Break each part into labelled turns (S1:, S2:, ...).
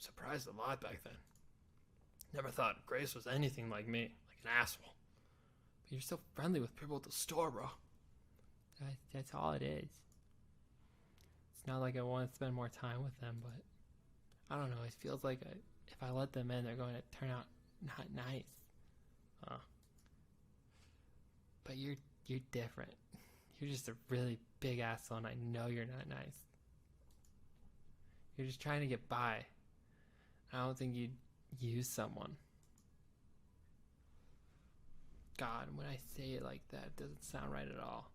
S1: Surprised a lot back then. Never thought Grace was anything like me, like an asshole. But you're so friendly with people at the store, bro. That's all it is. It's not like I want to spend more time with them, but I don't know. It feels like if I let them in, they're going to turn out not nice. But you're different. You're just a really big asshole, and I know you're not nice. You're just trying to get by. I don't think you'd use someone. God, when I say it like that, it doesn't sound right at all.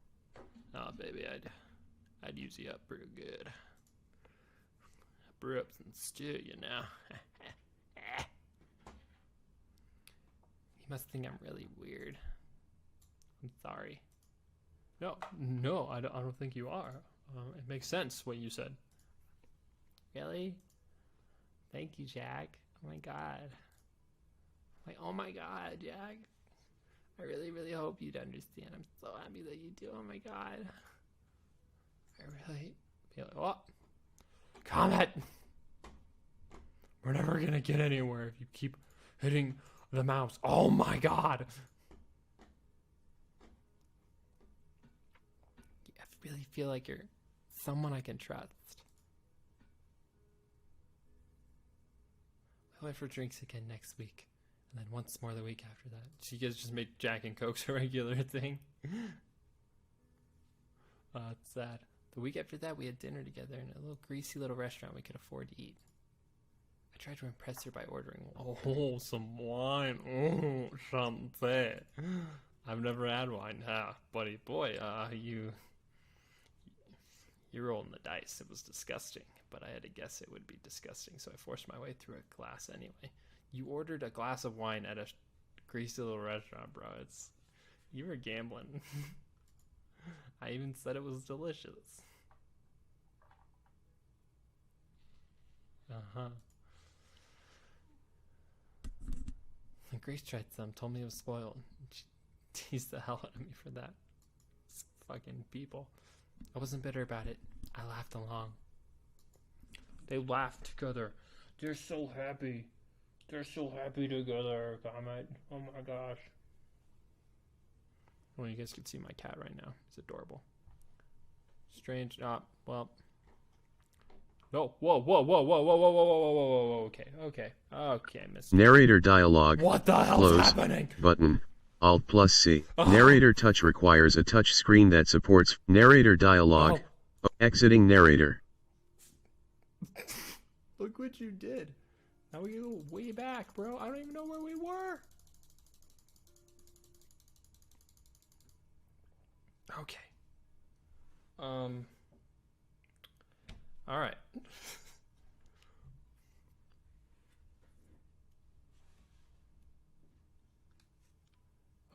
S1: Oh, baby, I'd use you up pretty good. I brew up some stew, you know. You must think I'm really weird. I'm sorry. No, I don't think you are. It makes sense what you said. Really? Thank you, Jack. Oh my god. Like, oh my god, Jack. I really, really hope you'd understand. I'm so happy that you do. Oh my god. I really feel like, oh, Comet! We're never gonna get anywhere if you keep hitting the mouse. Oh my god! I really feel like you're someone I can trust. I went for drinks again next week, and then once more the week after that. So you guys just make Jack and Cokes a regular thing? It's sad. The week after that, we had dinner together in a little greasy little restaurant we could afford to eat. I tried to impress her by ordering some wine. Oh, champagne. I've never had wine, buddy boy. You're rolling the dice. It was disgusting, but I had to guess it would be disgusting, so I forced my way through a glass anyway. You ordered a glass of wine at a greasy little restaurant, bro. You were gambling. I even said it was delicious. Grace tried some, told me it was spoiled. She teased the hell out of me for that. It's fucking people. I wasn't bitter about it. I laughed along. They laughed together. They're so happy. They're so happy together, Comet. Oh my gosh. Well, you guys can see my cat right now. It's adorable. Strange. Well. No. Whoa. Okay, Mr.
S2: Narrator dialogue.
S1: What the hell's
S2: Close
S1: happening?
S2: Button. Alt+C. Narrator touch requires a touch screen that supports narrator dialogue. Exiting narrator.
S1: Look what you did. Now we go way back, bro. I don't even know where we were. Okay. All right.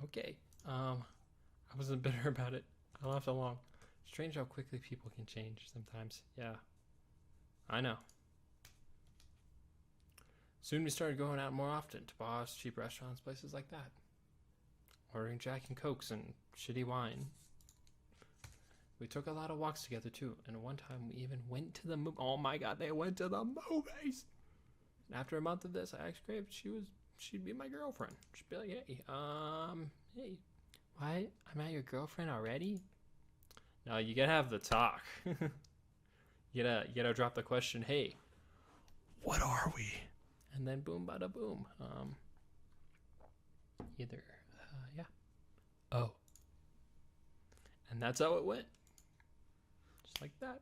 S1: Okay. I wasn't bitter about it. I laughed along. Strange how quickly people can change sometimes. Yeah. I know. Soon we started going out more often to bars, cheap restaurants, places like that. Ordering Jack and Cokes and shitty wine. We took a lot of walks together too, and one time we even went to the movie. Oh my god, they went to the movies! And after a month of this, I asked Grape she'd be my girlfriend. She'd be like, hey, what? I'm not your girlfriend already? No, you gotta have the talk. you gotta drop the question, hey, what are we? And then boom, bada boom. Yeah. Oh. And that's how it went. Just like that.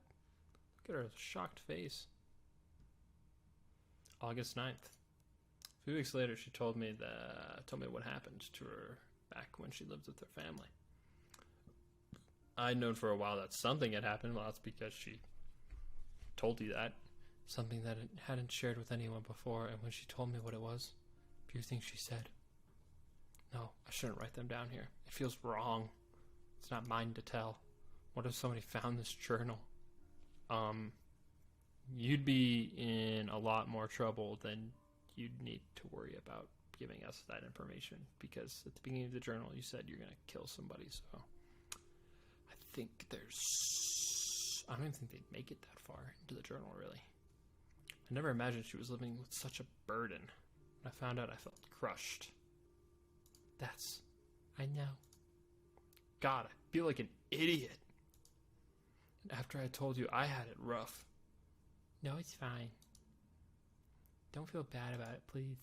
S1: Look at her shocked face. August 9th. A few weeks later, she told me what happened to her back when she lived with her family. I'd known for a while that something had happened. Well, that's because she told you that. Something that it hadn't shared with anyone before, and when she told me what it was, a few things she said. No, I shouldn't write them down here. It feels wrong. It's not mine to tell. What if somebody found this journal? You'd be in a lot more trouble than you'd need to worry about giving us that information, because at the beginning of the journal you said you're going to kill somebody, so I think I don't even think they'd make it that far into the journal, really. I never imagined she was living with such a burden. When I found out, I felt crushed. I know. God, I feel like an idiot. And after I told you I had it rough. No, it's fine. Don't feel bad about it, please.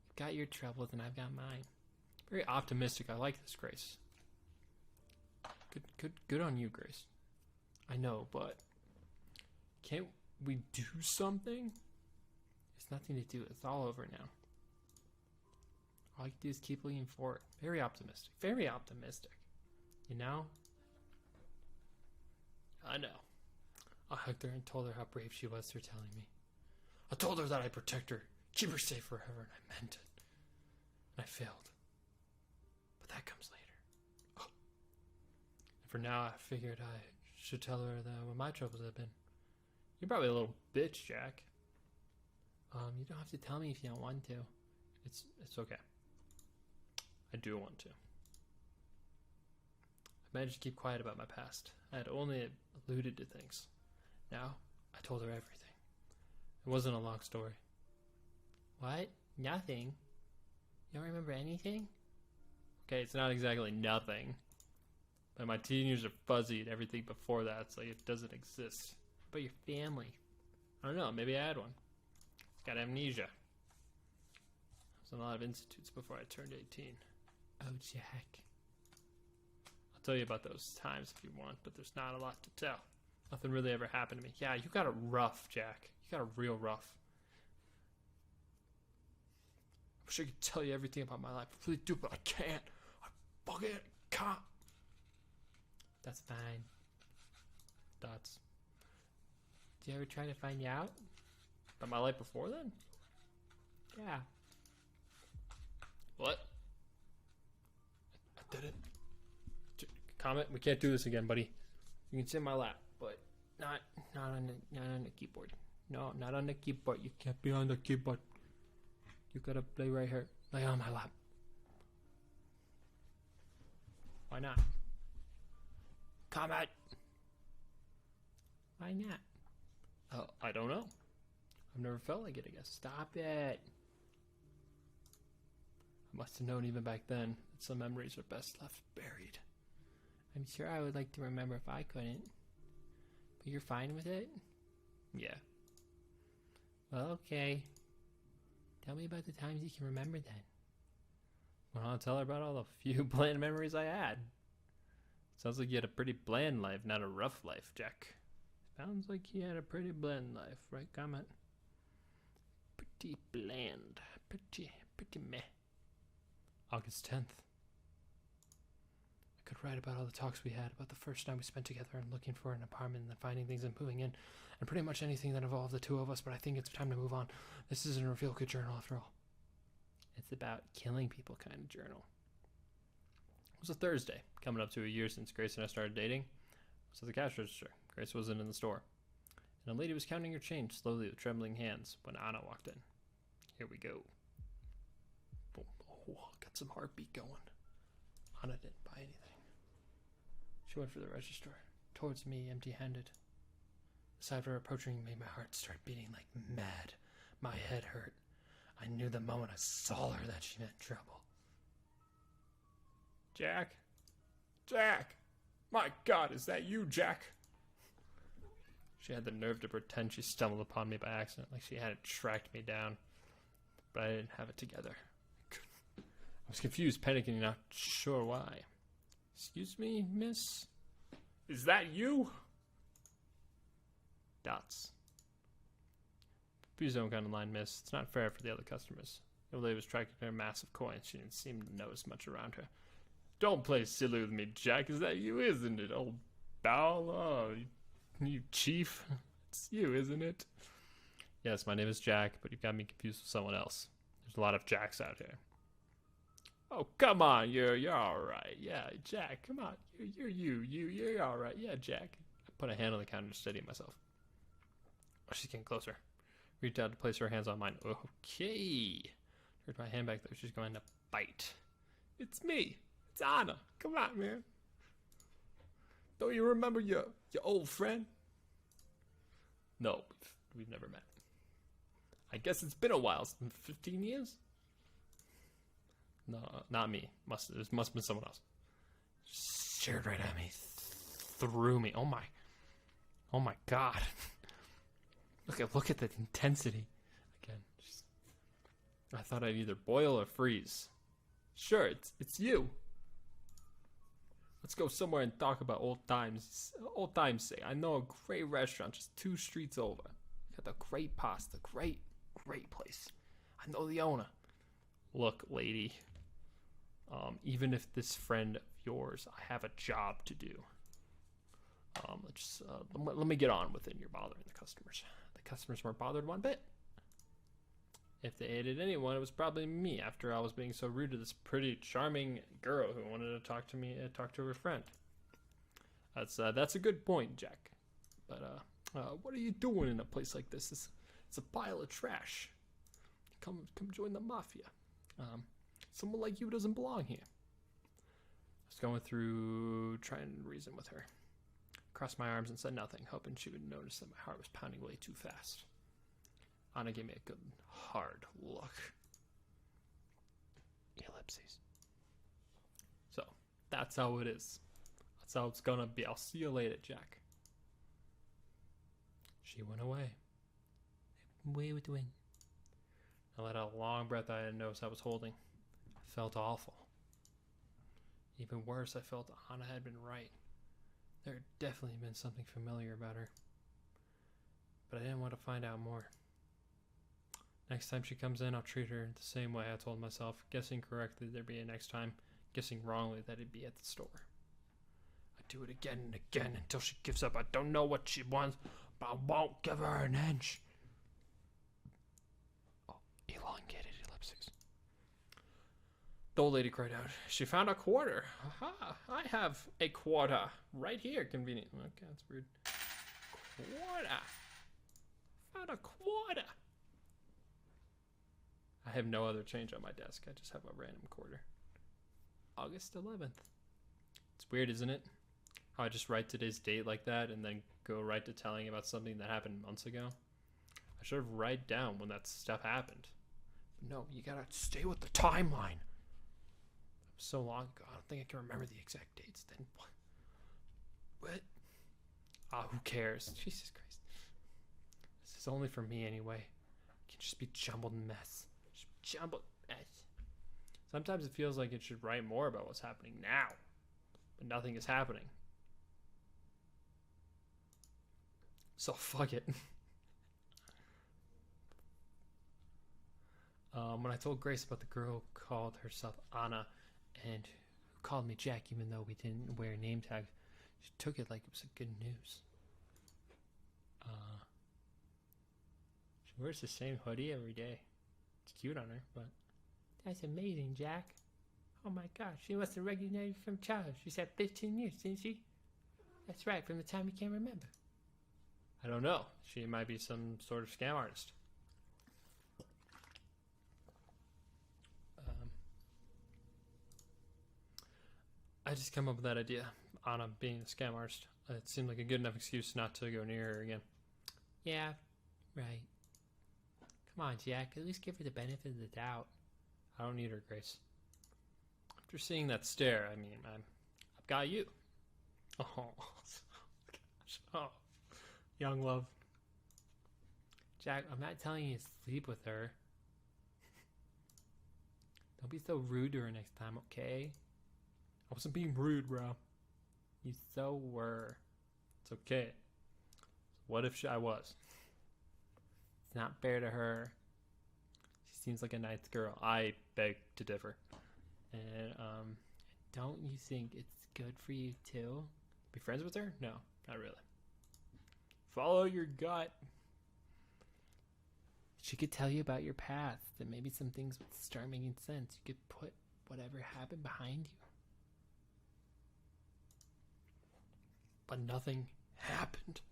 S1: You've got your troubles and I've got mine. Very optimistic. I like this, Grace. Good on you, Grace. I know, but can't we do something? There's nothing to do. It's all over now. All I can do is keep leaning forward. Very optimistic. Very optimistic. You know? I know. I hugged her and told her how brave she was for telling me. I told her that I'd protect her, keep her safe forever, and I meant it. And I failed. But that comes later. Oh. And for now, I figured I should tell her that what my troubles have been. You're probably a little bitch, Jack. You don't have to tell me if you don't want to. It's okay. I do want to. I managed to keep quiet about my past. I had only alluded to things. Now, I told her everything. It wasn't a long story. What? Nothing? You don't remember anything? Okay, it's not exactly nothing. But my teen years are fuzzy and everything before that, it's like it doesn't exist. But your family? I don't know, maybe I had one. Got amnesia. I was in a lot of institutes before I turned 18. Oh, Jack. I'll tell you about those times if you want, but there's not a lot to tell. Nothing really ever happened to me. Yeah, you got it rough, Jack. You got it real rough. I wish I could tell you everything about my life. I really do, but I can't. I fucking can't. That's fine. Dots. Did you ever try to find out about my life before then? Yeah. What? I did it. Comment. We can't do this again, buddy. You can sit in my lap, but not on the keyboard. No, not on the keyboard. You can't be on the keyboard. You gotta play right here. Lay on my lap. Why not? Comment. Why not? Oh, I don't know. I've never felt like it, I guess. Stop it. I must have known even back then that some memories are best left buried. I'm sure I would like to remember if I couldn't. But you're fine with it? Yeah. Well, okay. Tell me about the times you can remember then. Well, I'll tell her about all the few bland memories I had. Sounds like you had a pretty bland life, not a rough life, Jack. Sounds like you had a pretty bland life, right? Comment. Pretty bland. Pretty meh. August 10th. I could write about all the talks we had, about the first time we spent together and looking for an apartment and then finding things and moving in, and pretty much anything that involved the two of us, but I think it's time to move on. This isn't a feel-good journal after all. It's about killing people kind of journal. It was a Thursday, coming up to a year since Grace and I started dating. I was at the cash register. Grace wasn't in the store. And a lady was counting her change slowly with trembling hands when Anna walked in. Here we go. Boom. Oh, got some heartbeat going. Anna didn't buy anything. She went for the register, towards me, empty-handed. The sight of her approaching made my heart start beating like mad. My head hurt. I knew the moment I saw her that she meant trouble. Jack? Jack! My God, is that you, Jack? She had the nerve to pretend she stumbled upon me by accident, like she hadn't tracked me down. But I didn't have it together. I was confused, panicking, not sure why. Excuse me, miss? Is that you? Dots. Please don't go on the line, miss. It's not fair for the other customers. The old lady was tracking her massive coins. She didn't seem to notice much around her. Don't play silly with me, Jack. Is that you, isn't it, old Bowl? Oh, you chief? It's you, isn't it? Yes, my name is Jack, but you've got me confused with someone else. There's a lot of Jacks out here. Oh, come on, you're all right. Yeah, Jack, come on. You're all right. Yeah, Jack. I put a hand on the counter to steady myself. Oh, she's getting closer. Reached out to place her hands on mine. Okay. Turned my hand back though. She's going to bite. It's me. It's Anna. Come on, man. Don't you remember your old friend? No, we've never met. I guess it's been a while. It's been 15 years? No, not me. It must have been someone else. Stared right at me. Threw me. Oh my god. Look at the intensity. Again, I thought I'd either boil or freeze. Sure, it's you. Let's go somewhere and talk about old times. Old times say. I know a great restaurant just 2 streets over. Got the great pasta. Great place. I know the owner. Look, lady. Even if this friend of yours, I have a job to do. Let me get on with it. You're bothering the customers. The customers weren't bothered one bit. If they hated anyone, it was probably me, after I was being so rude to this pretty charming girl who wanted to talk to me and talk to her friend. That's a good point, Jack. But what are you doing in a place like this? It's a pile of trash. Come join the mafia. Someone like you doesn't belong here. I was going through trying to reason with her. Crossed my arms and said nothing, hoping she would notice that my heart was pounding way too fast. Anna gave me a good, hard look. Ellipses. So, that's how it is. That's how it's gonna be. I'll see you later, Jack. She went away. Away with the wind. I let out a long breath I didn't notice I was holding. I felt awful. Even worse, I felt Anna had been right. There had definitely been something familiar about her. But I didn't want to find out more. Next time she comes in, I'll treat her the same way, I told myself. Guessing correctly, there'd be a next time. Guessing wrongly, that it'd be at the store. I'd do it again and again until she gives up. I don't know what she wants, but I won't give her an inch. Oh, elongated ellipses. The old lady cried out. She found a quarter. Aha, I have a quarter right here. Convenient. Okay, that's weird. Quarter. Found a quarter. I have no other change on my desk. I just have a random quarter. August 11th. It's weird, isn't it? How I just write today's date like that and then go right to telling about something that happened months ago. I should have write down when that stuff happened. But no, you gotta stay with the timeline. So long ago, I don't think I can remember the exact dates. Then what? Who cares? Jesus Christ. This is only for me anyway. It can just be jumbled mess. Jumbled mess. Sometimes it feels like it should write more about what's happening now, but nothing is happening. So fuck it. When I told Grace about the girl who called herself Anna and who called me Jack even though we didn't wear name tags, she took it like it was a good news. She wears the same hoodie every day. It's cute on her, but... That's amazing, Jack. Oh my gosh, she must have recognized you from childhood. She said 15 years, didn't she? That's right, from the time you can't remember. I don't know. She might be some sort of scam artist. I just come up with that idea. Anna being a scam artist. It seemed like a good enough excuse not to go near her again. Yeah, right. Come on, Jack. At least give her the benefit of the doubt. I don't need her, Grace. After seeing that stare, I mean, I've got you. Oh, gosh. Oh, young love. Jack, I'm not telling you to sleep with her. Don't be so rude to her next time, okay? I wasn't being rude, bro. You so were. It's okay. What if I was? It's not fair to her. She seems like a nice girl. I beg to differ. And don't you think it's good for you too? Be friends with her? No, not really. Follow your gut. She could tell you about your past and maybe some things would start making sense. You could put whatever happened behind you. But nothing happened.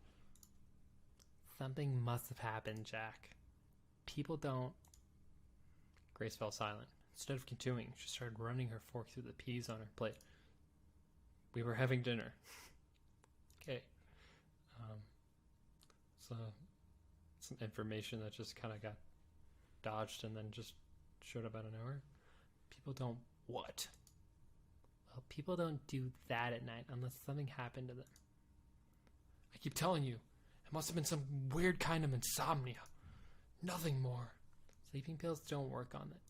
S1: Something must have happened, Jack. People don't... Grace fell silent. Instead of continuing, she started running her fork through the peas on her plate. We were having dinner. Okay. So, some information that just kind of got dodged and then just showed up out of nowhere. People don't what? Well, people don't do that at night unless something happened to them. I keep telling you, it must have been some weird kind of insomnia. Nothing more. Sleeping pills don't work on it.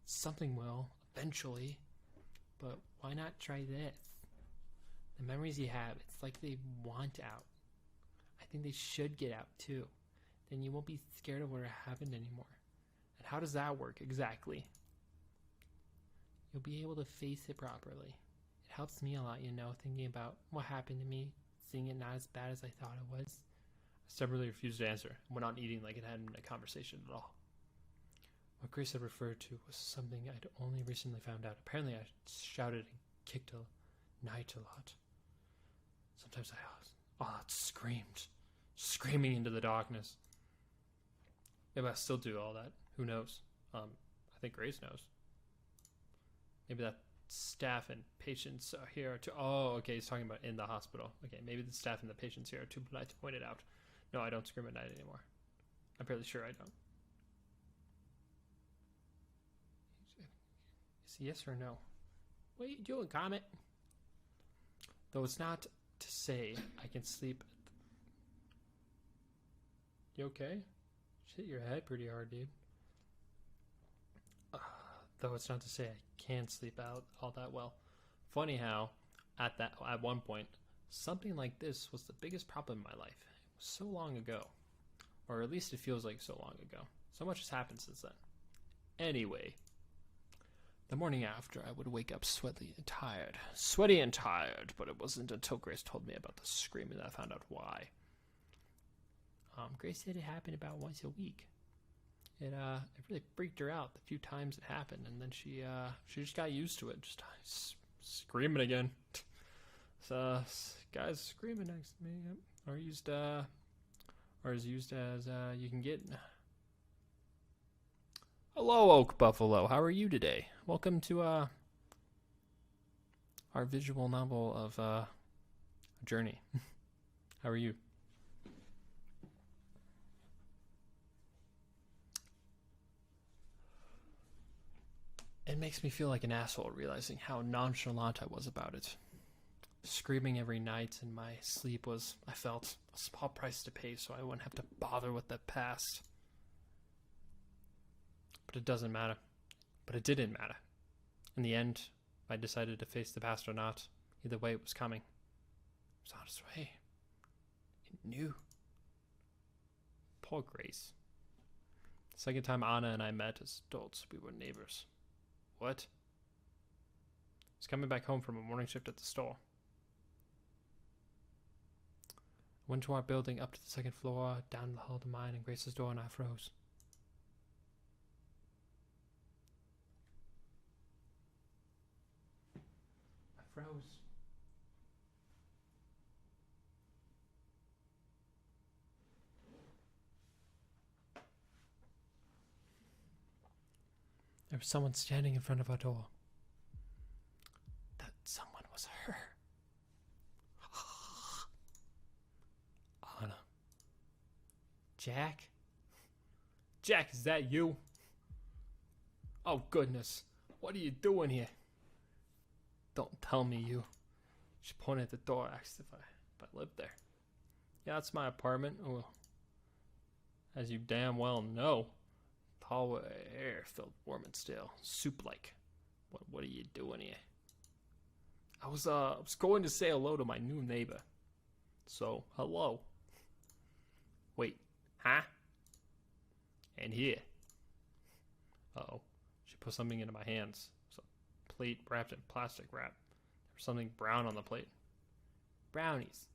S1: Something will, eventually. But why not try this? The memories you have, it's like they want out. I think they should get out too. Then you won't be scared of what happened anymore. And how does that work exactly? You'll be able to face it properly. It helps me a lot, thinking about what happened to me, seeing it not as bad as I thought it was. I stubbornly refused to answer and went on eating like it hadn't been a conversation at all. What Grace had referred to was something I'd only recently found out. Apparently I shouted and kicked a night a lot. Sometimes I screamed, screaming into the darkness. Maybe I still do all that. Who knows? I think Grace knows. Maybe that staff and patients here are too... Oh, okay, he's talking about in the hospital. Okay, maybe the staff and the patients here are too polite to point it out. No, I don't scream at night anymore. I'm fairly sure I don't. Is it yes or no? What are you doing, Comet? Though it's not to say I can sleep... You okay? Just hit your head pretty hard, dude. Though it's not to say I can sleep out all that well. Funny how, at one point, something like this was the biggest problem in my life. It was so long ago. Or at least it feels like so long ago. So much has happened since then. Anyway, the morning after, I would wake up sweaty and tired. Sweaty and tired, but it wasn't until Grace told me about the screaming that I found out why. Grace said it happened about once a week. It really freaked her out the few times it happened, and then she just got used to it. Just screaming again. So guys screaming next to me, yep. Or is used as you can get. Hello, Oak Buffalo. How are you today? Welcome to our visual novel of Journey. How are you? It makes me feel like an asshole realizing how nonchalant I was about it. Screaming every night in my sleep was, I felt, a small price to pay so I wouldn't have to bother with the past. But it doesn't matter. But it didn't matter. In the end, I decided to face the past or not. Either way, it was coming. It was on its way. It knew. Poor Grace. The second time Anna and I met as adults, we were neighbors. What? I was coming back home from a morning shift at the store. I went to our building up to the second floor, down the hall to mine, and Grace's door, and I froze. I froze. There was someone standing in front of our door. That someone was her. Anna. Jack? Jack, is that you? Oh, goodness. What are you doing here? Don't tell me you. She pointed at the door, asked if I lived there. Yeah, that's my apartment. Oh, as you damn well know. Hallway air felt warm and stale, soup-like. What are you doing here? I was going to say hello to my new neighbor. So, hello. Wait, huh? And here. Uh-oh. She put something into my hands. It was a plate wrapped in plastic wrap. There was something brown on the plate. Brownies.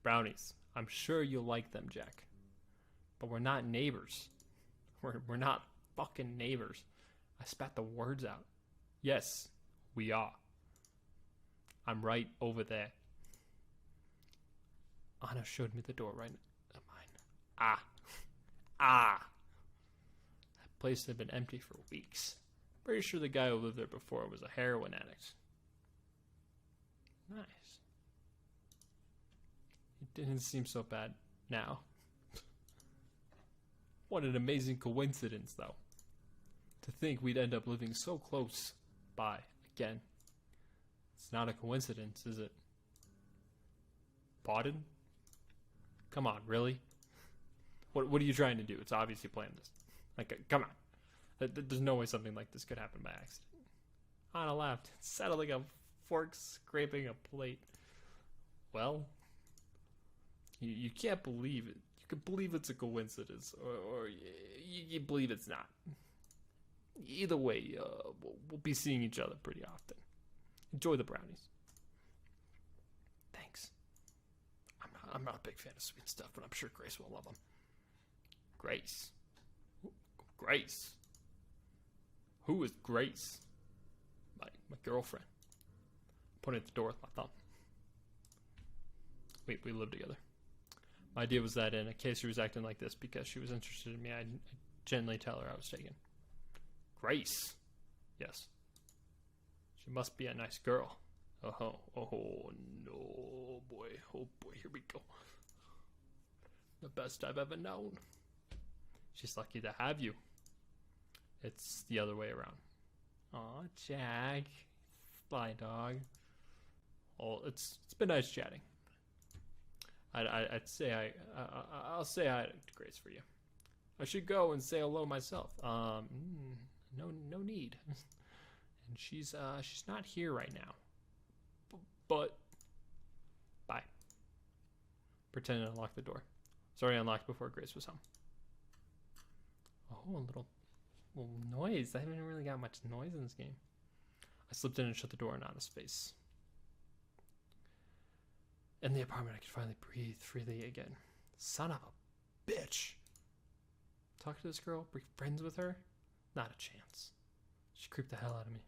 S1: Brownies. I'm sure you'll like them, Jack. But we're not neighbors. We're not fucking neighbors. I spat the words out. Yes, we are. I'm right over there. Anna showed me the door right at mine. Ah. That place had been empty for weeks. Pretty sure the guy who lived there before was a heroin addict. Nice. It didn't seem so bad now. What an amazing coincidence, though. To think we'd end up living so close by again. It's not a coincidence, is it? Pardon? Come on, really? What are you trying to do? It's obviously planned this. Like, come on. There's no way something like this could happen by accident. Anna laughed, settling a fork scraping a plate. Well, you can't believe it. You can believe it's a coincidence, or you believe it's not. Either way, we'll be seeing each other pretty often. Enjoy the brownies. Thanks. I'm not a big fan of sweet stuff, but I'm sure Grace will love them. Grace? Grace? Who is Grace? My girlfriend. Pointed at the door with my thumb. We live together. My idea was that in a case she was acting like this because she was interested in me, I'd gently tell her I was taken. Grace? Yes. She must be a nice girl. Oh no, boy. Oh boy, here we go. The best I've ever known. She's lucky to have you. It's the other way around. Aw, Jack. Sly dog. Oh, it's been nice chatting. I'd say I'll say hi to Grace for you. I should go and say hello myself. No need. And she's not here right now. But bye. Pretend to unlock the door. It's already unlocked before Grace was home. Oh, a little noise. I haven't really got much noise in this game. I slipped in and shut the door in Anna's face. In the apartment, I could finally breathe freely again. Son of a bitch. Talk to this girl? Be friends with her? Not a chance. She creeped the hell out of me.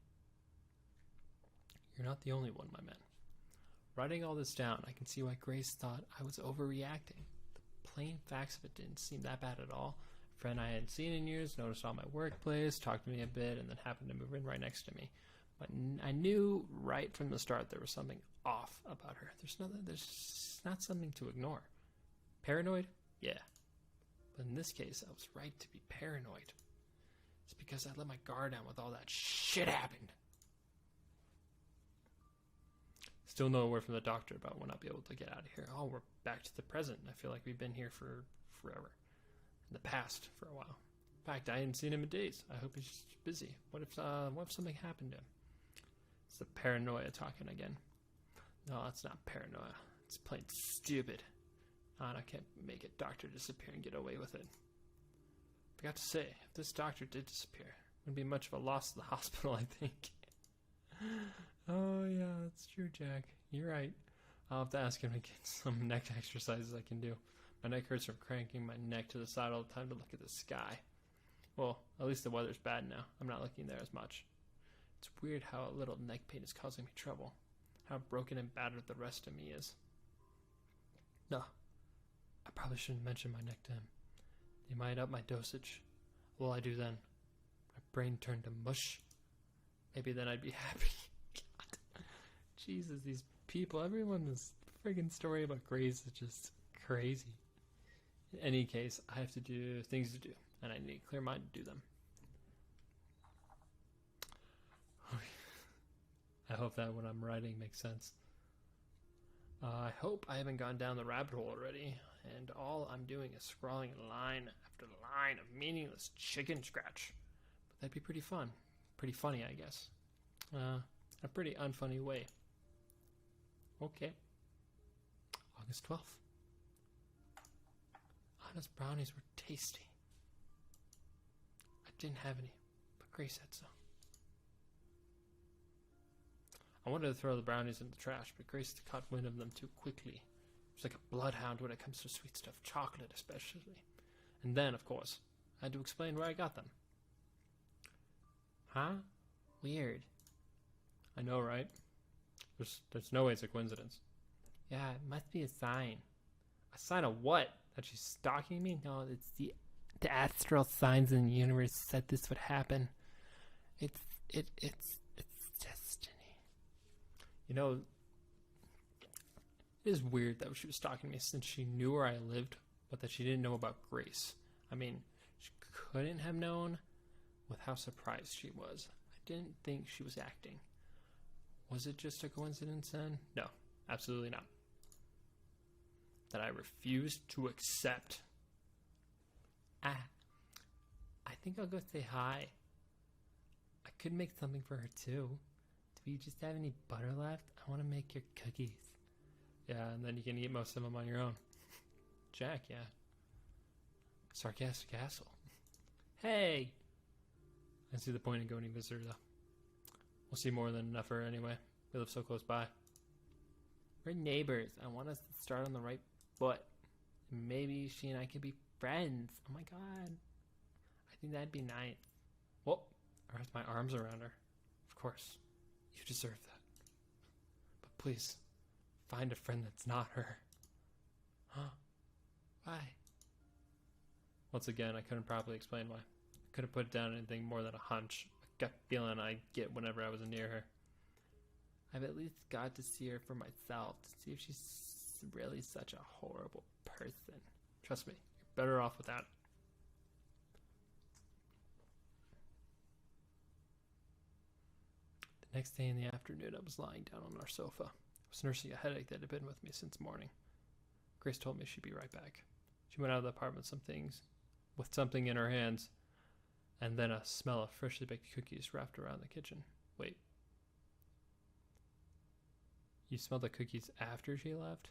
S1: You're not the only one, my man. Writing all this down, I can see why Grace thought I was overreacting. The plain facts of it didn't seem that bad at all. A friend I hadn't seen in years noticed all my workplace, talked to me a bit, and then happened to move in right next to me. But I knew right from the start there was something off about her. There's not something to ignore. Paranoid? Yeah. But in this case, I was right to be paranoid. It's because I let my guard down with all that shit happened. Still no word from the doctor about when I'll be able to get out of here. Oh, we're back to the present. I feel like we've been here for forever. In the past for a while. In fact, I hadn't seen him in days. I hope he's busy. What if something happened to him? It's the paranoia talking again. No, that's not paranoia. It's plain stupid. I can't make a doctor disappear and get away with it. Forgot to say, if this doctor did disappear, it wouldn't be much of a loss to the hospital, I think. Oh, yeah, that's true, Jack. You're right. I'll have to ask him to get some neck exercises I can do. My neck hurts from cranking my neck to the side all the time to look at the sky. Well, at least the weather's bad now. I'm not looking there as much. It's weird how a little neck pain is causing me trouble. How broken and battered the rest of me is. No, I probably shouldn't mention my neck to him. He might up my dosage. What will I do then? My brain turned to mush. Maybe then I'd be happy. God. Jesus, these people, everyone's friggin' story about Grace is just crazy. In any case, I have to do things to do, and I need a clear mind to do them. I hope that what I'm writing makes sense. I hope I haven't gone down the rabbit hole already, and all I'm doing is scrawling line after line of meaningless chicken scratch. But that'd be pretty fun. Pretty funny, I guess. A pretty unfunny way. Okay. August 12th. Anna's brownies were tasty. I didn't have any, but Grace said so. I wanted to throw the brownies in the trash, but Grace caught wind of them too quickly. She's like a bloodhound when it comes to sweet stuff, chocolate especially. And then, of course, I had to explain where I got them. Huh? Weird. I know, right? There's no way it's a coincidence. Yeah, it must be a sign. A sign of what? That she's stalking me? No, it's the astral signs in the universe said this would happen. It's destiny. You know, it is weird that she was stalking me since she knew where I lived, but that she didn't know about Grace. I mean, couldn't have known with how surprised she was. I didn't think she was acting. Was it just a coincidence then? No, absolutely not. That I refused to accept. I think I'll go say hi. I could make something for her too. Do you just have any butter left? I want to make your cookies. Yeah, and then you can eat most of them on your own. Jack, yeah. Sarcastic asshole. Hey! I see the point in going to visit her, though. We'll see more than enough of her anyway. We live so close by. We're neighbors. I want us to start on the right foot. Maybe she and I could be friends. Oh my god. I think that'd be nice. Well, I wrapped my arms around her. Of course. You deserve that. But please, find a friend that's not her. Huh? Why? Once again, I couldn't properly explain why. I couldn't put down anything more than a hunch. A gut feeling I get whenever I was near her. I've at least got to see her for myself, to see if she's really such a horrible person. Trust me, you're better off without it. The next day in the afternoon, I was lying down on our sofa. I was nursing a headache that had been with me since morning. Grace told me she'd be right back. She went out of the apartment with something in her hands, and then a smell of freshly baked cookies wrapped around the kitchen. Wait. You smelled the cookies after she left?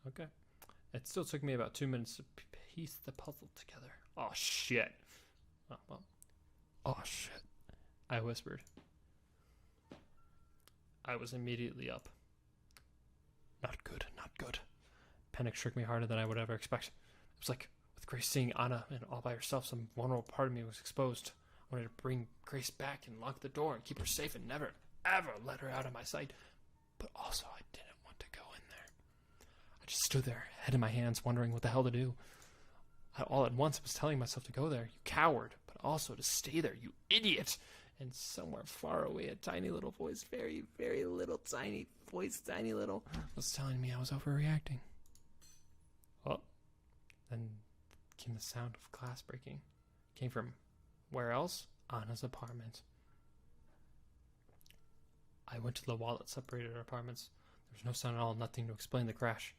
S1: Okay. It still took me about 2 minutes to piece the puzzle together. Oh, shit. Oh, well. Oh, shit. I whispered. I was immediately up. Not good, not good. Panic shook me harder than I would ever expect. It was like with Grace seeing Anna and all by herself, some vulnerable part of me was exposed. I wanted to bring Grace back and lock the door and keep her safe and never, ever let her out of my sight. But also I didn't want to go in there. I just stood there, head in my hands, wondering what the hell to do. I all at once was telling myself to go there, you coward, but also to stay there, you idiot. And somewhere far away, a tiny little voice, very, very little tiny voice, tiny little, was telling me I was overreacting. Well, then came the sound of glass breaking. It came from where else? Anna's apartment. I went to the wall that separated our apartments. There was no sound at all, nothing to explain the crash.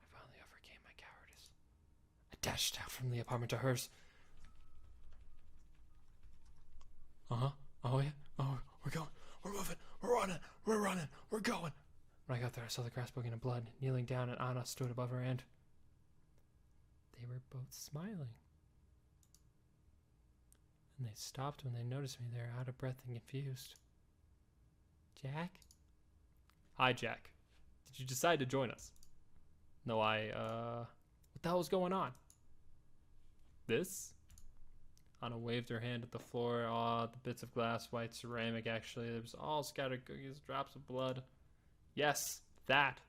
S1: I finally overcame my cowardice. I dashed out from the apartment to hers. Oh, yeah. Oh, we're going. We're moving. We're running. We're running. We're going. When I got there, I saw the grass broken in blood. Kneeling down, and Anna stood above her end. They were both smiling. And they stopped when they noticed me. They were out of breath and confused. Jack? Hi, Jack. Did you decide to join us? No, what the hell is going on? This? Anna waved her hand at the floor. Aw, the bits of glass, white ceramic, actually. It was all scattered cookies, drops of blood. Yes, that.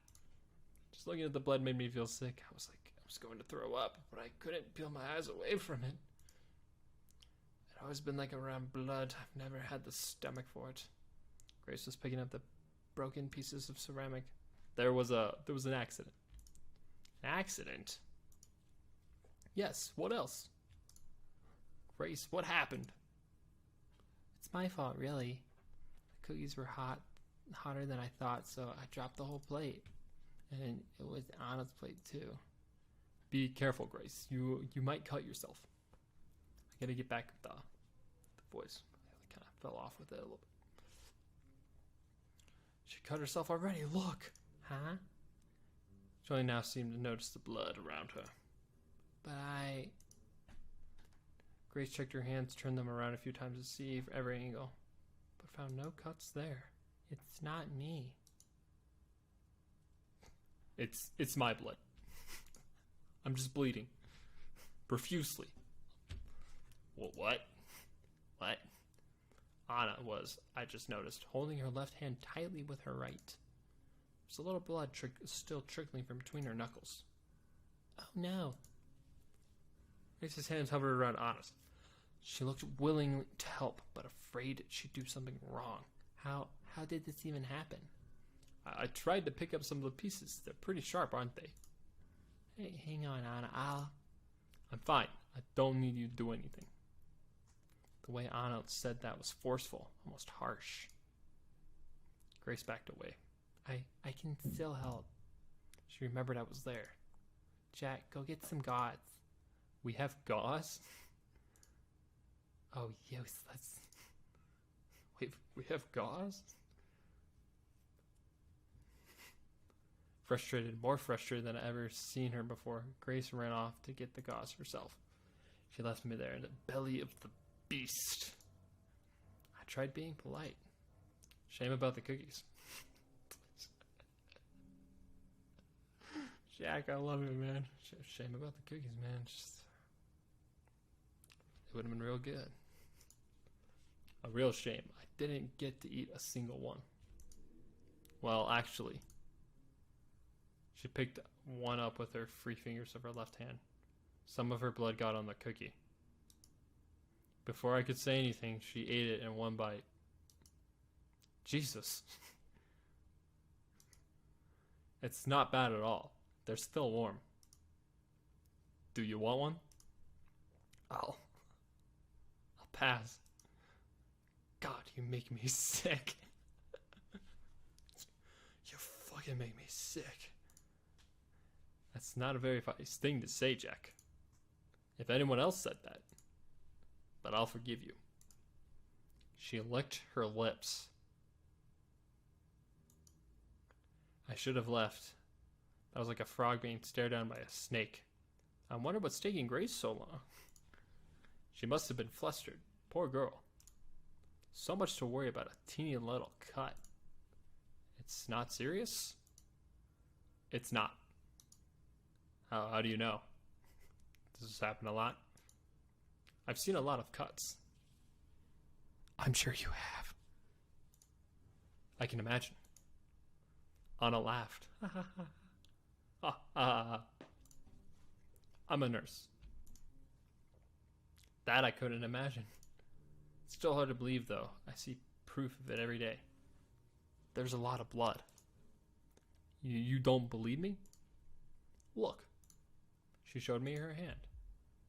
S1: Just looking at the blood made me feel sick. I was going to throw up, but I couldn't peel my eyes away from it. I'd always been like around blood. I've never had the stomach for it. Grace was picking up the broken pieces of ceramic. There was an accident. An accident? Yes, what else? Grace, what happened? It's my fault, really. The cookies were hotter than I thought, so I dropped the whole plate. And it was Anna's plate, too. Be careful, Grace. You might cut yourself. I gotta get back with the voice. I kind of fell off with it a little bit. She cut herself already, look! Huh? She only now seemed to notice the blood around her. But Grace checked her hands, turned them around a few times to see every angle, but found no cuts there. It's not me. It's my blood. I'm just bleeding. Profusely. What? What? Anna was, I just noticed, holding her left hand tightly with her right. There's a little blood still trickling from between her knuckles. Oh no. Grace's hands hovered around Anna's. She looked willing to help, but afraid she'd do something wrong. How did this even happen? I tried to pick up some of the pieces. They're pretty sharp, aren't they? Hey, hang on, Anna. I'm fine. I don't need you to do anything. The way Anna said that was forceful, almost harsh. Grace backed away. I can still help. She remembered I was there. Jack, go get some gauze. We have gauze? Oh, useless. Wait, we have gauze? Frustrated, more frustrated than I ever seen her before, Grace ran off to get the gauze herself. She left me there in the belly of the beast. I tried being polite. Shame about the cookies. Jack, I love you, man. Shame about the cookies, man. It would have been real good. A real shame. I didn't get to eat a single one. Well, actually, she picked one up with her free fingers of her left hand. Some of her blood got on the cookie. Before I could say anything, she ate it in one bite. Jesus. It's not bad at all. They're still warm. Do you want one? I'll pass. God, you make me sick. You fucking make me sick. That's not a very nice thing to say, Jack. If anyone else said that. But I'll forgive you. She licked her lips. I should have left. That was like a frog being stared down by a snake. I wonder what's taking Grace so long. She must have been flustered. Poor girl. So much to worry about a teeny little cut. It's not serious? It's not. How do you know? Does this happen a lot? I've seen a lot of cuts. I'm sure you have. I can imagine. Anna laughed. I'm a nurse. That I couldn't imagine. It's still hard to believe, though. I see proof of it every day. There's a lot of blood. You don't believe me? Look. She showed me her hand.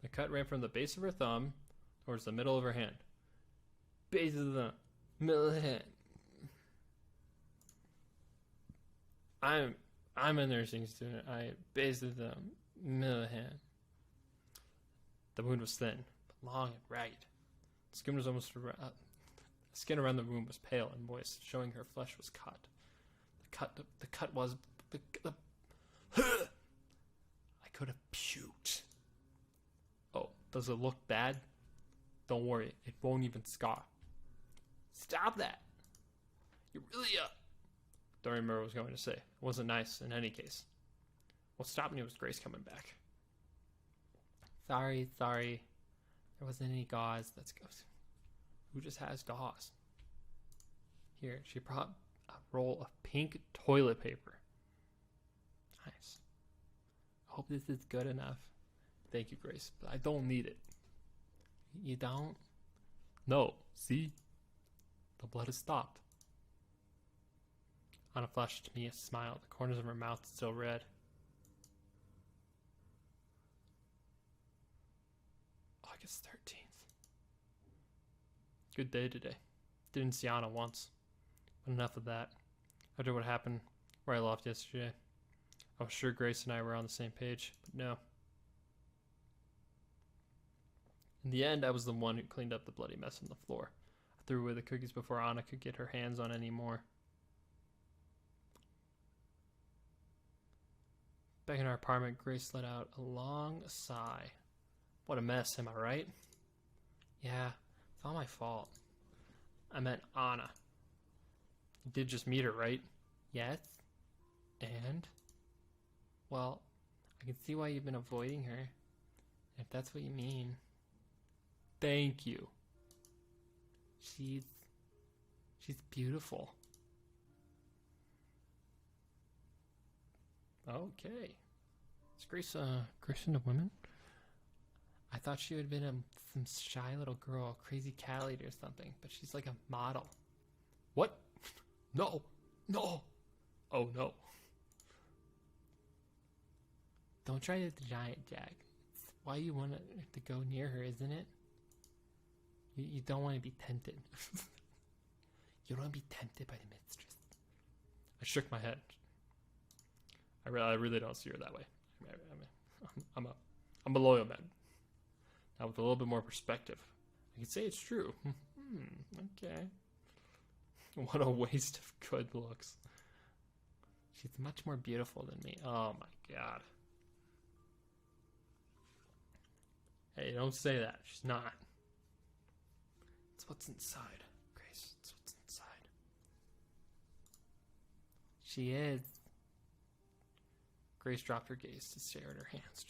S1: The cut ran from the base of her thumb towards the middle of her hand. Base of the middle of the hand. I'm a nursing student. I base of the middle of the hand. The wound was thin, but long and ragged. The skin was almost the skin around the wound was pale and moist, showing her flesh was cut. The cut was I could have puked. Oh, does it look bad? Don't worry, it won't even scar. Stop that! You really Don't remember what I was going to say. It wasn't nice in any case. What stopped me was Grace coming back. Sorry. There wasn't any gauze. Let's go. Who just has gauze? Here, she brought a roll of pink toilet paper. Nice. I hope this is good enough. Thank you, Grace, but I don't need it. You don't? No. See? The blood has stopped. Anna flashed me a smile, the corners of her mouth still red. August 13th. Good day today. Didn't see Anna once. But enough of that. After what happened where I left yesterday, I was sure Grace and I were on the same page, but no. In the end, I was the one who cleaned up the bloody mess on the floor. I threw away the cookies before Anna could get her hands on any more. Back in our apartment, Grace let out a long sigh. What a mess, am I right? Yeah, it's all my fault. I meant Anna. You did just meet her, right? Yes. And? Well, I can see why you've been avoiding her. If that's what you mean. Thank you. She's beautiful. Okay. Is Grace Christian of women? I thought she would have been some shy little girl, crazy cat lady or something, but she's like a model. What? No. Oh no. Don't try the giant, Jack. It's why you want to go near her, isn't it? You don't want to be tempted. You don't want to be tempted by the mistress. I shook my head. I really don't see her that way. I'm a loyal man. Now with a little bit more perspective, I can say it's true. Okay. What a waste of good looks. She's much more beautiful than me. Oh my god. Hey, don't say that. She's not. It's what's inside, Grace. It's what's inside. She is. Grace dropped her gaze to stare at her hands.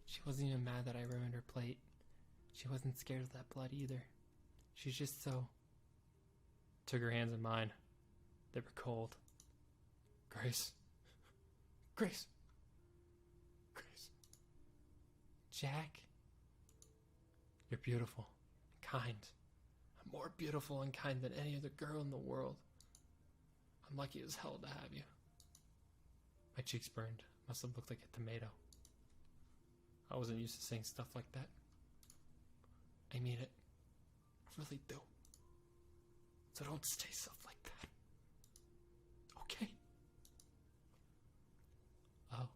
S1: She wasn't even mad that I ruined her plate. She wasn't scared of that blood either. She's just so... Took her hands in mine. They were cold. Grace. Grace. Grace. Jack. You're beautiful. Kind. I'm more beautiful and kind than any other girl in the world. I'm lucky as hell to have you. My cheeks burned. Must have looked like a tomato. I wasn't used to saying stuff like that. I mean it. I really do. So don't say stuff like that. Okay? Oh.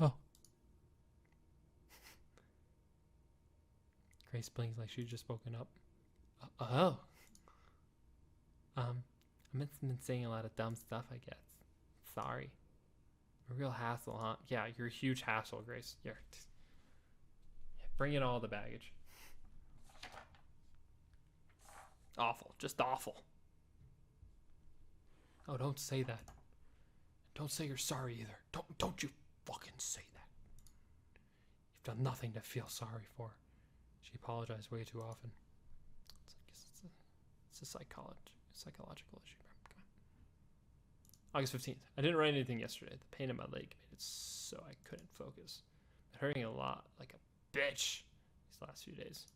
S1: Oh. Grace blinked like she'd just spoken up. Oh. I've been saying a lot of dumb stuff, I guess. Sorry. A real hassle, huh? Yeah, you're a huge hassle, Grace. Bring in all the baggage. Awful. Just awful. Oh, don't say that. Don't say you're sorry either. Don't you fucking say that. You've done nothing to feel sorry for. She apologized way too often. It's a psychological issue. Come on. August 15th. I didn't write anything yesterday. The pain in my leg made it so I couldn't focus. Been hurting a lot, like a bitch, these last few days.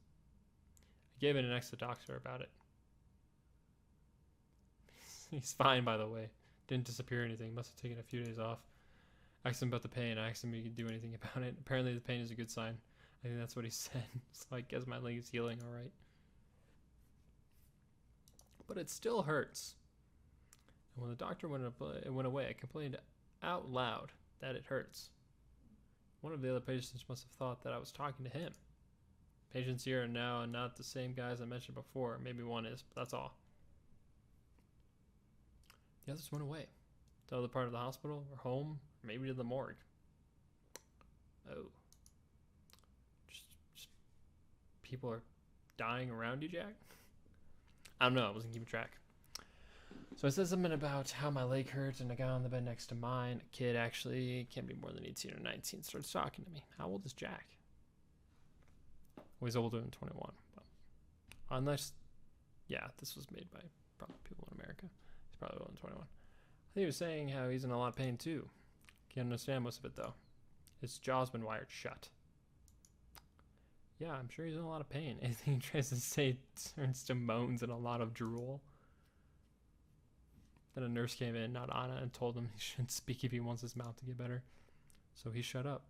S1: I gave it an ex to doctor about it. He's fine, by the way. Didn't disappear or anything. Must have taken a few days off. Asked him about the pain. I asked him if he could do anything about it. Apparently the pain is a good sign. I think that's what he said. So I guess my leg is healing alright. But it still hurts. And when the doctor went away, I complained out loud that it hurts. One of the other patients must have thought that I was talking to him. Patients here are now not the same guys I mentioned before. Maybe one is, but that's all. The others went away. To other part of the hospital, or home, or maybe to the morgue. Oh. Just people are dying around you, Jack? I don't know, I wasn't keeping track. So I said something about how my leg hurts, and a guy on the bed next to mine, a kid actually, can't be more than 18 or 19, starts talking to me. How old is Jack? Well, he's older than 21. But unless, yeah, this was made by probably people in America. He's probably older than 21. I think he was saying how he's in a lot of pain too. Can't understand most of it though. His jaw's been wired shut. Yeah, I'm sure he's in a lot of pain. Anything he tries to say turns to moans and a lot of drool. Then a nurse came in, not Anna, and told him he shouldn't speak if he wants his mouth to get better. So he shut up.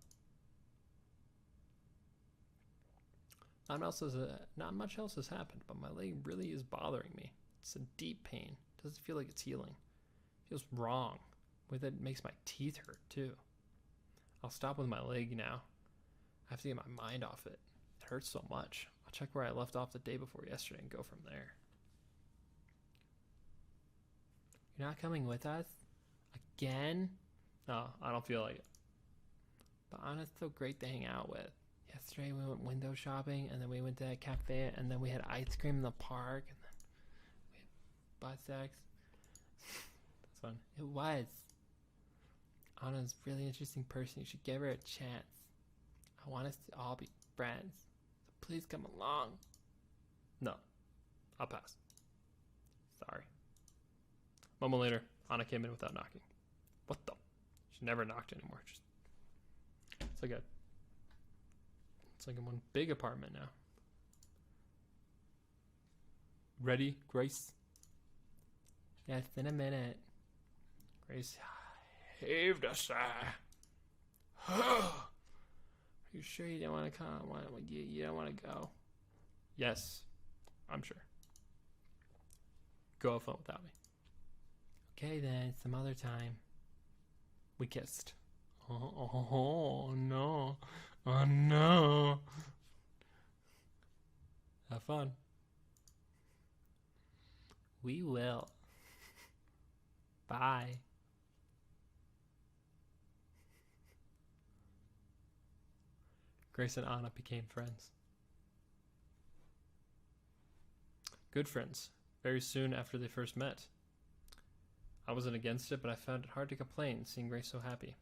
S1: Not much else has happened, but my leg really is bothering me. It's a deep pain. Doesn't feel like it's healing. Feels wrong. With it makes my teeth hurt too. I'll stop with my leg now. I have to get my mind off it. It hurts so much. I'll check where I left off the day before yesterday and go from there. You're not coming with us? Again? No, I don't feel like it. But Anna's so great to hang out with. Yesterday we went window shopping, and then we went to a cafe, and then we had ice cream in the park, and then we had butt sex. That's fun. It was. Anna's a really interesting person. You should give her a chance. I want us to all be friends. So please come along. No. I'll pass. Sorry. A moment later, Anna came in without knocking. What the? She never knocked anymore. It's like in one big apartment now. Ready, Grace? Yes, in a minute. Grace heaved a sigh. Are you sure you don't want to come? You don't want to go? Yes, I'm sure. Go have fun without me. Okay then, some other time. We kissed. Oh no. Oh no. Have fun. We will. Bye. Grace and Anna became friends. Good friends. Very soon after they first met. I wasn't against it, but I found it hard to complain seeing Grace so happy.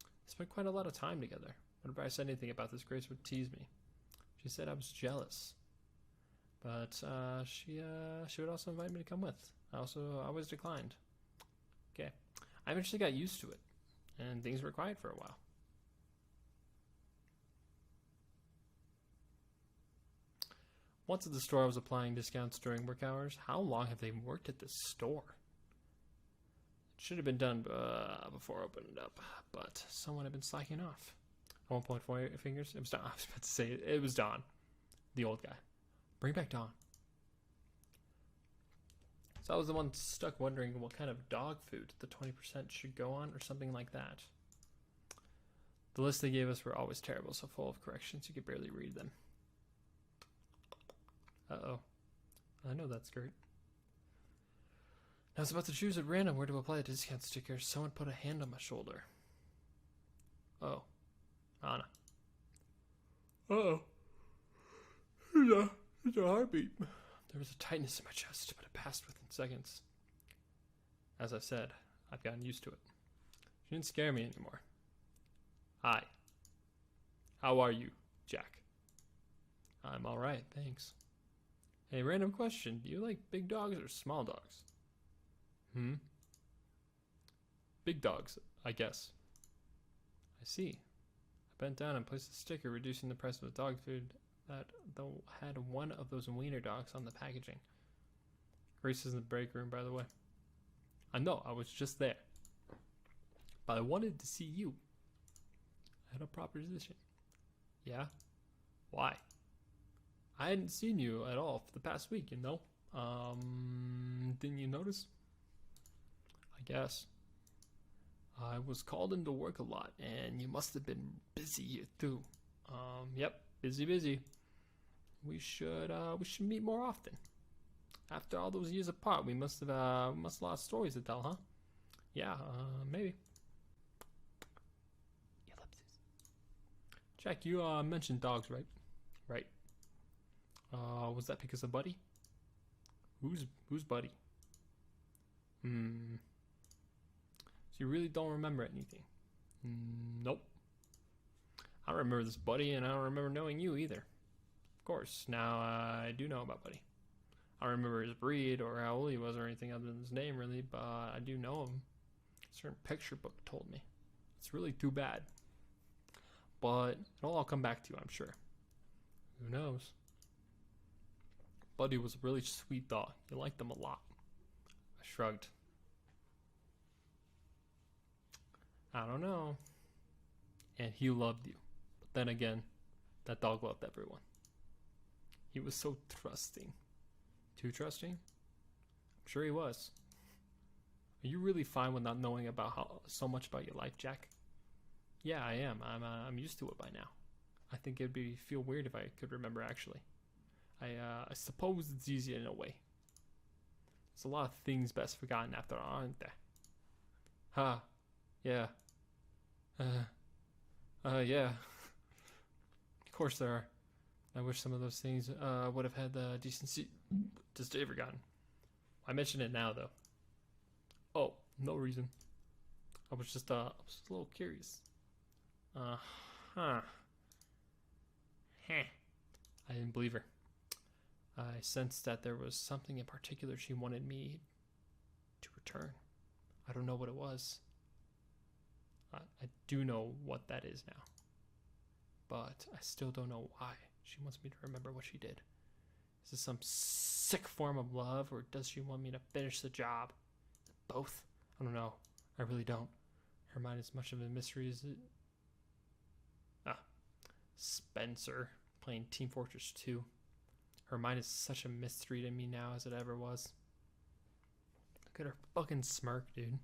S1: We spent quite a lot of time together. Whenever I said anything about this, Grace would tease me. She said I was jealous. But she would also invite me to come with. I always declined. Okay. I eventually got used to it, and things were quiet for a while. Once at the store, I was applying discounts during work hours. How long have they worked at this store? It should have been done before I opened it up, but someone had been slacking off. At one point, 4 fingers. It was Don. I was about to say it was Don, the old guy. Bring back Don. So I was the one stuck wondering what kind of dog food the 20% should go on, or something like that. The list they gave us were always terrible, so full of corrections you could barely read them. Uh-oh. I know that skirt. I was about to choose at random where to apply the discount sticker. Someone put a hand on my shoulder. Oh. Anna. Uh-oh. It's a heartbeat. There was a tightness in my chest, but it passed within seconds. As I said, I've gotten used to it. She didn't scare me anymore. Hi. How are you, Jack? I'm alright, thanks. Hey, random question. Do you like big dogs or small dogs? Big dogs, I guess. I see. I bent down and placed a sticker reducing the price of the dog food that had one of those wiener dogs on the packaging. Grace is in the break room, by the way. I know, I was just there. But I wanted to see you. I had a proposition. Yeah? Why? I hadn't seen you at all for the past week, you know? Didn't you notice? I guess. I was called into work a lot, and you must have been busy too. Yep, busy. We should meet more often. After all those years apart, we must have lost stories to tell, huh? Yeah, maybe. Ellipsis. Jack, you mentioned dogs, right? Right. Was that because of Buddy? Who's Buddy? So you really don't remember anything? Nope. I don't remember this Buddy, and I don't remember knowing you either. Of course, now I do know about Buddy. I don't remember his breed or how old he was or anything other than his name, really, but I do know him. A certain picture book told me. It's really too bad. But it'll all come back to you, I'm sure. Who knows? Buddy was a really sweet dog. You liked him a lot. I shrugged. I don't know. And he loved you. But then again, that dog loved everyone. He was so trusting. Too trusting? I'm sure he was. Are you really fine with not knowing about so much about your life, Jack? Yeah, I am. I'm used to it by now. I think it'd feel weird if I could remember, actually. I suppose it's easier in a way. There's a lot of things best forgotten after all, aren't there? Ha. Yeah. Yeah. Of course there are. I wish some of those things would have had the decency to stay forgotten. I mention it now, though. Oh, no reason. I was just a little curious. Huh. Heh. I didn't believe her. I sensed that there was something in particular she wanted me to return. I don't know what it was. I do know what that is now. But I still don't know why she wants me to remember what she did. Is this some sick form of love, or does she want me to finish the job? Both? I don't know. I really don't. Her mind is much of a mystery as it. Spencer playing Team Fortress 2. Her mind is such a mystery to me now as it ever was. Look at her fucking smirk, dude.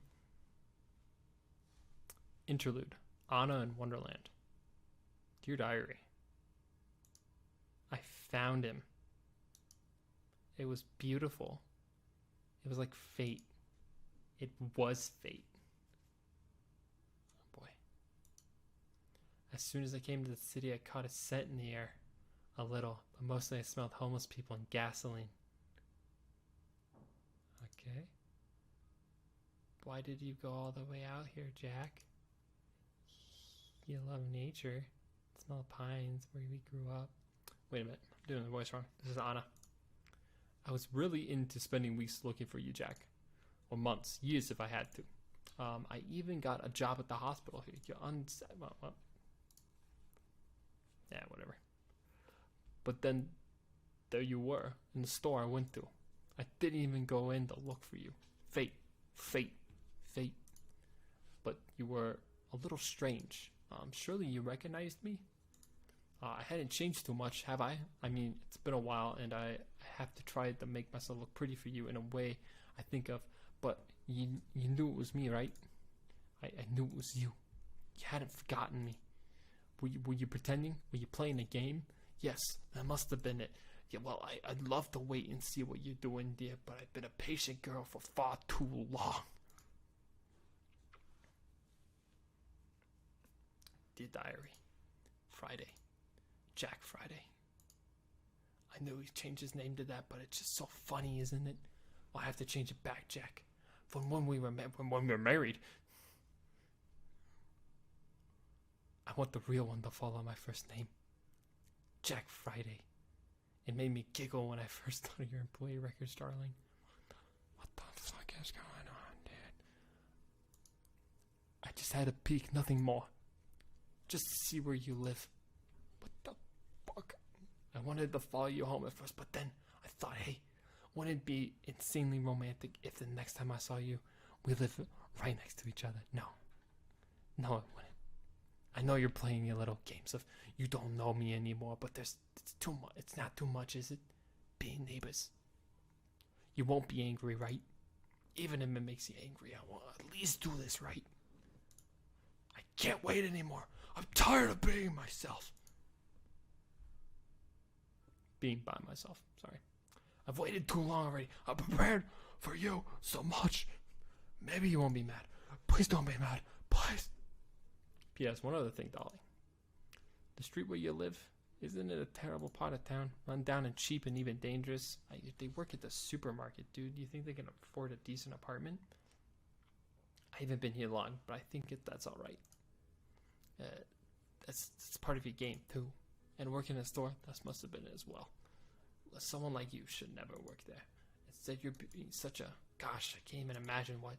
S1: Interlude. Anna in Wonderland. Dear Diary. I found him. It was beautiful. It was like fate. It was fate. Oh boy. As soon as I came to the city, I caught a scent in the air. A little, but mostly I smelled homeless people and gasoline. Okay. Why did you go all the way out here, Jack? You love nature. Smell pines where we grew up. Wait a minute, I'm doing the voice wrong. This is Anna. I was really into spending weeks looking for you, Jack. Or months, years if I had to. I even got a job at the hospital here. Well. Yeah, whatever. But then, there you were, in the store I went to. I didn't even go in to look for you. Fate. Fate. Fate. But you were a little strange. Surely you recognized me? I hadn't changed too much, have I? I mean, it's been a while, and I have to try to make myself look pretty for you in a way I think of. But you knew it was me, right? I knew it was you. You hadn't forgotten me. Were you pretending? Were you playing a game? Yes, that must have been it. Yeah, well, I'd love to wait and see what you're doing, dear, but I've been a patient girl for far too long. Dear Diary. Friday. Jack Friday. I knew he changed his name to that, but it's just so funny, isn't it? Well, I have to change it back, Jack. From when we were married. I want the real one to follow my first name. Jack Friday. It made me giggle when I first thought of your employee records, darling. What the fuck is going on, dude? I just had a peek, nothing more. Just to see where you live. What the fuck? I wanted to follow you home at first, but then I thought, hey, wouldn't it be insanely romantic if the next time I saw you, we live right next to each other? No, it wouldn't. I know you're playing your little games of you don't know me anymore, but it's too much. It's not too much, is it? Being neighbors. You won't be angry, right? Even if it makes you angry, I will at least do this right. I can't wait anymore. I'm tired of being myself. Being by myself, sorry. I've waited too long already. I'm prepared for you so much. Maybe you won't be mad. Please don't be mad. Please. P.S. One other thing, darling. The street where you live, isn't it a terrible part of town? Run down and cheap and even dangerous. They work at the supermarket, dude. Do you think they can afford a decent apartment? I haven't been here long, but I think that's all right. That's part of your game, too. And working in a store, that must have been it as well. Someone like you should never work there. Instead, you're being such a... Gosh, I can't even imagine what...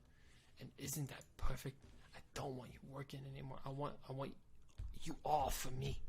S1: And isn't that perfect? I don't want you working anymore. I want you all for me.